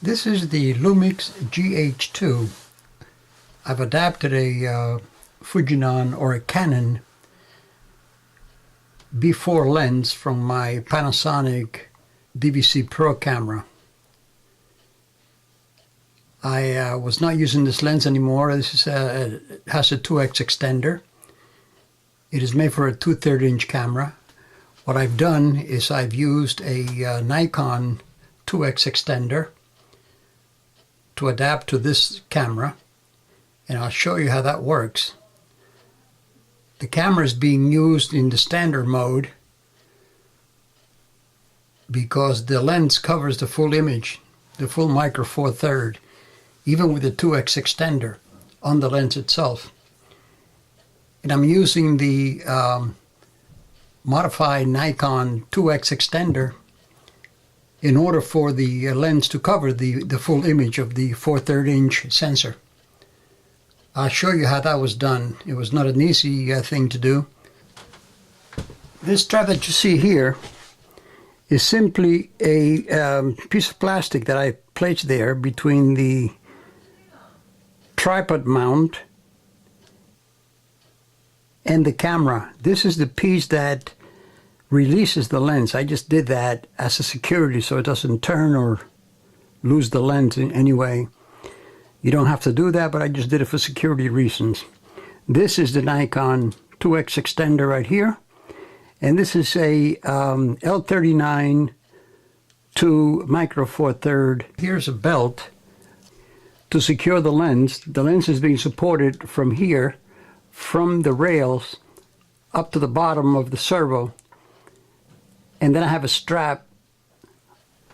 This is the Lumix GH-2. I've adapted a Fujinon or a Canon B4 lens from my Panasonic DVC Pro camera. I was not using this lens anymore. This is it has a 2x extender. It is made for a 2/3 inch camera. What I've done is I've used a Nikon 2x extender to adapt to this camera, and I'll show you how that works. The camera is being used in the standard mode because the lens covers the full image, the full micro four third, even with the 2x extender on the lens itself. And I'm using the modified Nikon 2x extender in order for the lens to cover the full image of the 4/3 inch sensor. I'll show you how that was done. It was not an easy thing to do. This strap that you see here is simply a piece of plastic that I placed there between the tripod mount and the camera. This is the piece that releases the lens. I just did that as a security so it doesn't turn or lose the lens in any way. You don't have to do that, but I just did it for security reasons. This is the Nikon 2x extender right here, and this is a L39 to micro four third. Here's a belt to secure the lens. The lens is being supported from here, from the rails up to the bottom of the servo, and then I have a strap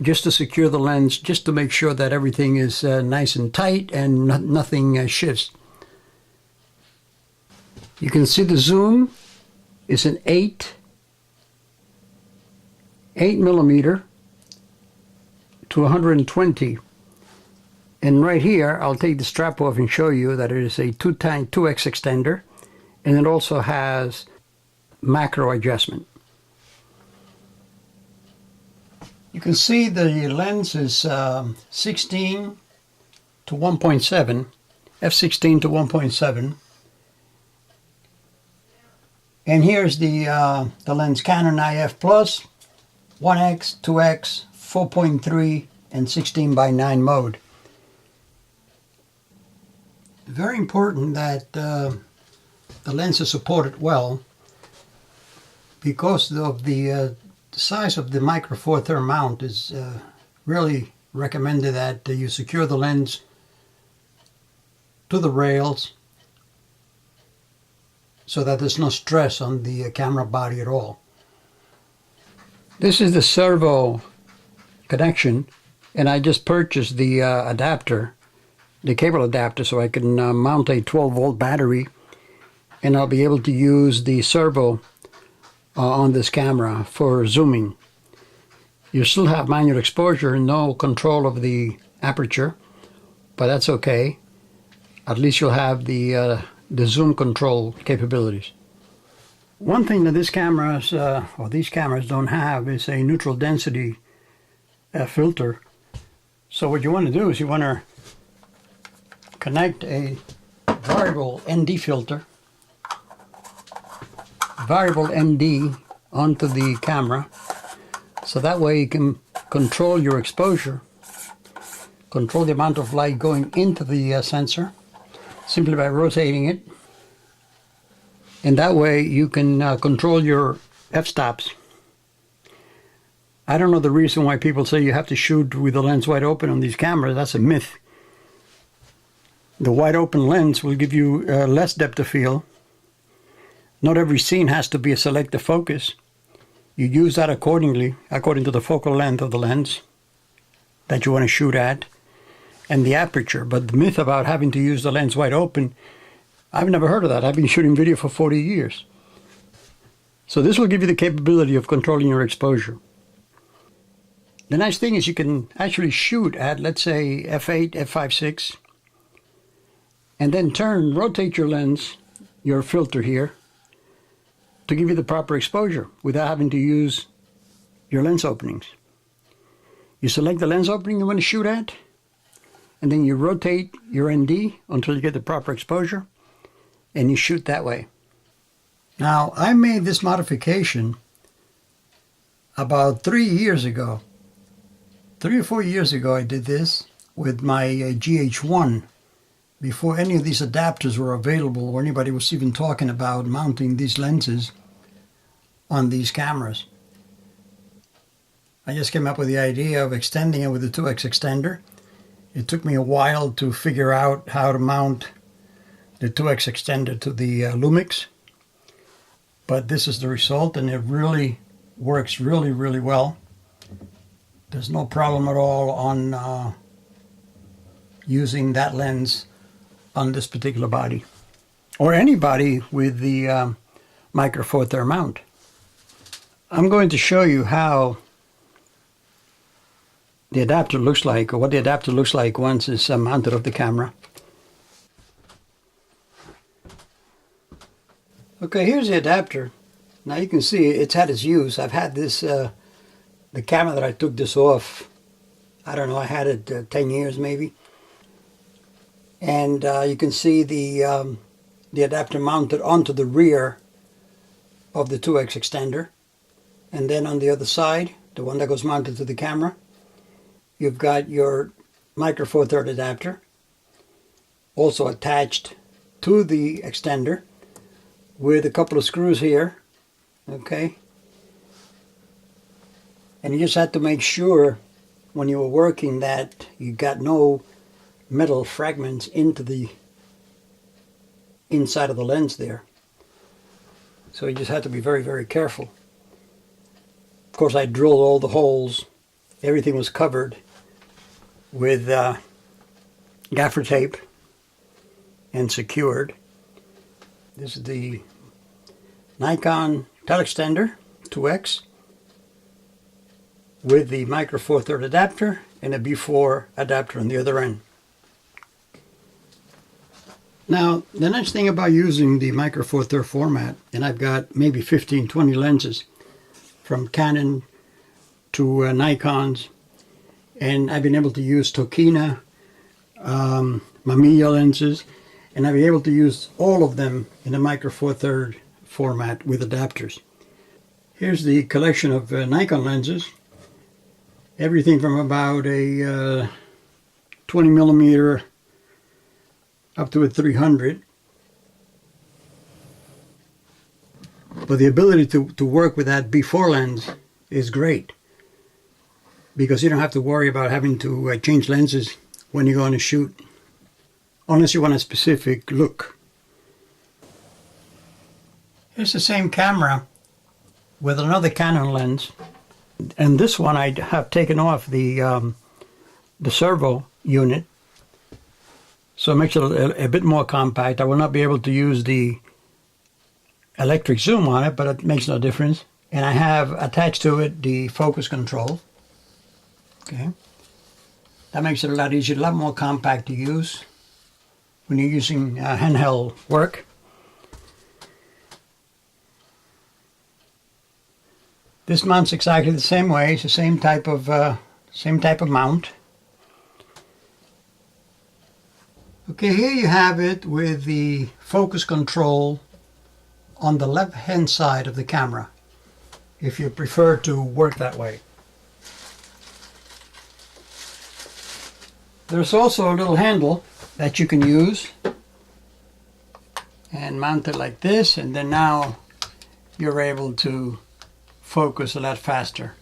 just to secure the lens, just to make sure that everything is nice and tight and nothing shifts. You can see the zoom is an 8 millimeter to 120. And right here, I'll take the strap off and show you that it is a 2x extender, and it also has macro adjustment. You can see the lens is 16 to 1.7, f16 to 1.7. And here's the lens Canon IF Plus, 1x, 2x, 4.3, and 16:9 mode. Very important that the lens is supported well, because of the size of the micro four third mount is really recommended that you secure the lens to the rails so that there's no stress on the camera body at all. This is the servo connection, and I just purchased the adapter, the cable adapter, so I can mount a 12-volt battery, and I'll be able to use the servo on this camera for zooming. You still have manual exposure and no control of the aperture, but that's okay. At least you'll have the zoom control capabilities. One thing that these cameras don't have is a neutral density filter. So what you want to do is you want to connect a variable ND filter, variable ND, onto the camera, so that way you can control your exposure, control the amount of light going into the sensor simply by rotating it, and that way you can control your f-stops. I don't know the reason why people say you have to shoot with the lens wide open on these cameras. That's a myth. The wide open lens will give you less depth of field. Not every scene has to be a selective focus. You use that accordingly, according to the focal length of the lens that you want to shoot at and the aperture. But the myth about having to use the lens wide open, I've never heard of that. I've been shooting video for 40 years. So this will give you the capability of controlling your exposure. The nice thing is you can actually shoot at, let's say, f8, f5.6, and then rotate your lens, your filter here, to give you the proper exposure without having to use your lens openings. You select the lens opening you want to shoot at, and then you rotate your ND until you get the proper exposure, and you shoot that way. Now, I made this modification about 3 years ago. 3 or 4 years ago I did this with my GH-1 before any of these adapters were available or anybody was even talking about mounting these lenses on these cameras. I just came up with the idea of extending it with a 2x extender. It took me a while to figure out how to mount the 2x extender to the Lumix, but this is the result, and it really works really well. There's no problem at all on using that lens on this particular body, or any body with the Micro Four Thirds mount. I'm going to show you how the adapter looks like, or what the adapter looks like once it's mounted off the camera. Okay, here's the adapter. Now you can see it's had its use. I've had this, the camera that I took this off, I don't know, I had it 10 years maybe. And you can see the adapter mounted onto the rear of the 2x extender. And then on the other side, the one that goes mounted to the camera, you've got your Micro Four Thirds adapter, also attached to the extender with a couple of screws here, okay? And you just had to make sure when you were working that you got no metal fragments into the inside of the lens there. So you just had to be very careful. Of course, I drilled all the holes. Everything was covered with gaffer tape and secured. This is the Nikon teleextender 2X with the Micro Four Thirds adapter and a B4 adapter on the other end. Now, the nice thing about using the Micro Four Thirds format, and I've got maybe 15, 20 lenses from Canon to Nikons, and I've been able to use Tokina, Mamiya lenses, and I've been able to use all of them in the Micro Four Thirds format with adapters. Here's the collection of Nikon lenses, everything from about a 20 millimeter up to a 300. But the ability to work with that B4 lens is great, because you don't have to worry about having to change lenses when you're going to shoot, unless you want a specific look. Here's the same camera with another Canon lens, and this one I have taken off the servo unit, so it makes it a bit more compact. I will not be able to use the electric zoom on it, but it makes no difference. And I have attached to it the focus control. Okay, that makes it a lot easier, a lot more compact to use when you're using handheld work. This mounts exactly the same way. It's the same type of mount. Okay, here you have it with the focus control on the left hand side of the camera, if you prefer to work that way. There's also a little handle that you can use and mount it like this, and then now you're able to focus a lot faster.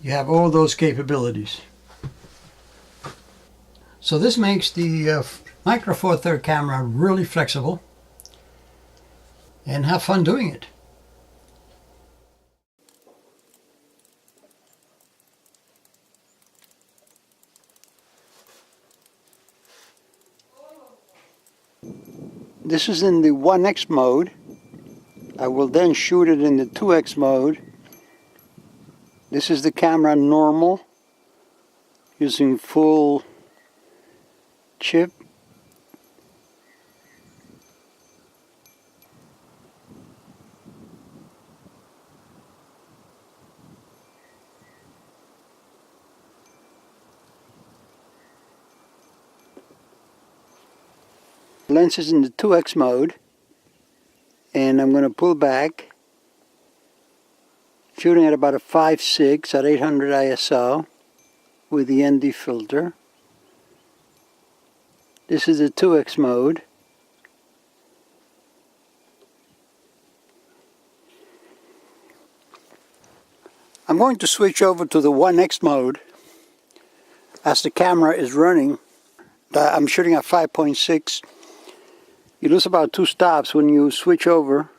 You have all those capabilities. So this makes the Micro Four Thirds camera really flexible, and have fun doing it. This is in the 1x mode. I will then shoot it in the 2x mode. This is the camera normal, using full chip. Lens is in the 2x mode, and I'm going to pull back, shooting at about a 5.6 at 800 ISO with the ND filter. This is the 2x mode. I'm going to switch over to the 1x mode as the camera is running. I'm shooting at 5.6. You lose about 2 stops when you switch over.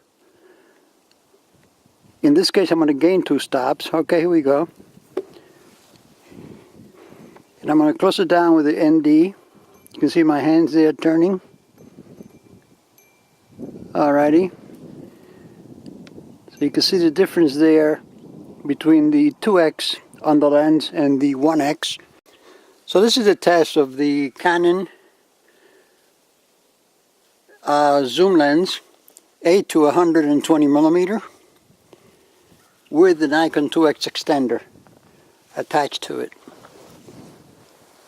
In this case, I'm going to gain 2 stops. Okay, here we go. And I'm going to close it down with the ND. You can see my hands there turning. Alrighty. So you can see the difference there between the 2x on the lens and the 1x. So this is a test of the Canon zoom lens 8 to 120 millimeter with the Nikon 2x extender attached to it,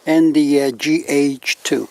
and the GH-2.